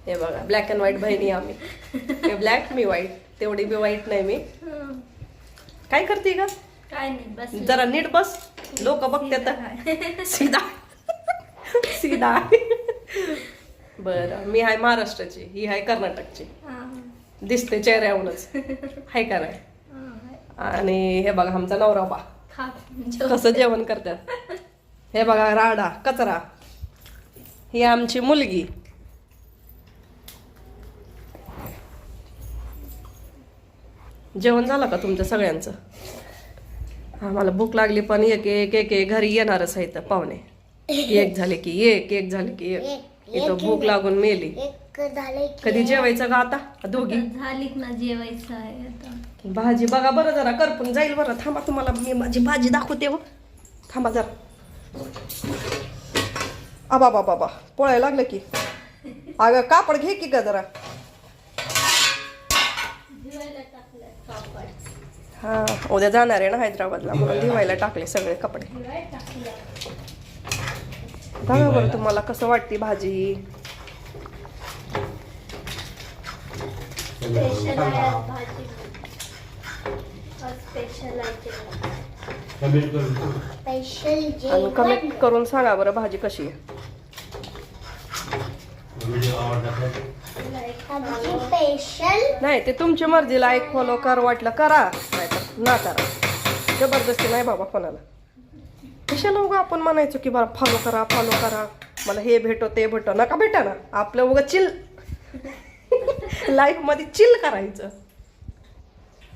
हे बघा black and white बहिणी आम्ही. हे ब्लॅक मी व्हाईट, तेवढी बी वाईट नाही मी. काय करते का? काय नाही बस जरा नीट बस, लोक बघतात. सीधा सीधा. बरं, मी आहे महाराष्ट्राची, ही आहे कर्नाटकची. दिसते चेहऱ्यावरूनच, हाय का नाही? आणि हे बघा आमचा नवरा बा कसं जेवण करतात. हे बघा राडा कचरा. ही आमची मुलगी. जेवण झालं का तुमच्या सगळ्यांचं? आम्हाला भूक लागली पण एक एक एक एक घरी येणारच आहे तर पाहुणे. एक झाले की एक झाले की एक. इथं भूक लागून मेली. कधी जेवायचं का आता दोघी? झालीत ना जेवायचं आहे आता. भाजी बघा बरं, जरा करपून जाईल बरं. थांबा, तुम्हाला मी माझी भाजी दाखवते हो. थांबा जरा. आबा बाबा बा पोळायला लागलं की. अगं कापड घे की ग जरा. हा, उद्या जाणार आहे ना हैदराबादला, म्हणून धुवायला टाकले सगळे कपडे. बघा बरं तुम्हाला कसं वाटते भाजी. आणि कमेंट करून सांगा बरं भाजी कशी आहे. नाही ते तुमची मर्जी, लाईक फॉलो कर वाटलं करा, नाही तर ना करा. जबरदस्ती नाही बाबा कोणाला. कशाला उगा आपण म्हणायचो की बरं फॉलो करा, मला हे भेटो ते भेटो. नका भेटा ना, आपलं उगा चिल लाईफ मध्ये चिल करायचं.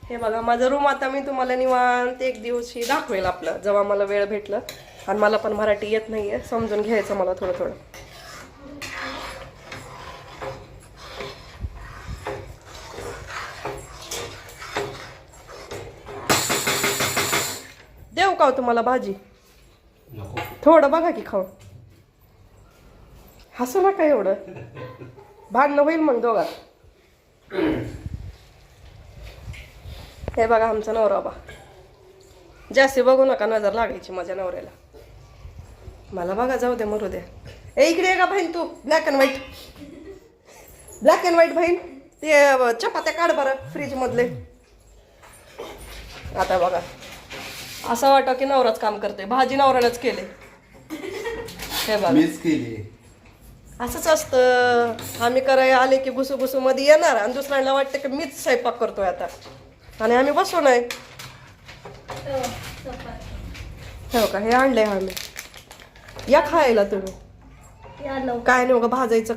हे बघा माझं रूम आता मी तुम्हाला निवांत एक दिवशी दाखवेल आपलं, जेव्हा मला वेळ भेटलं. आणि मला पण मराठी येत नाहीये, समजून घ्यायचं मला थोडं थोडं. देऊ का तुम्हाला भाजी? थोडं बघा की खाऊ. हसू नका एवढं, भांडणं होईल मग दोघात. हे बघा आमचा नवरा बा. जास्ती बघू नका, नजर लागायची माझ्या नवऱ्याला. मला बघा जाऊ दे मरू द्या. इकडे का बहीण तू, ब्लॅक अँड व्हाईट बहीण. ते चपात्या काढ बरं फ्रीज मधले. आता बघा असं वाटतं की नवराच काम करते, भाजी नवऱ्यालाच केले. हे बघा मीच केली. असंच असतं. आम्ही करायला आले की घुसू मध्ये येणार आणि दुसऱ्यांना वाटतं की मीच स्वयंपाक करतोय आता, आणि आम्ही बसू नाही. हो का, हे आणलंय आम्ही. या खायला तुम्ही. काय नाही बघा भाजायचं.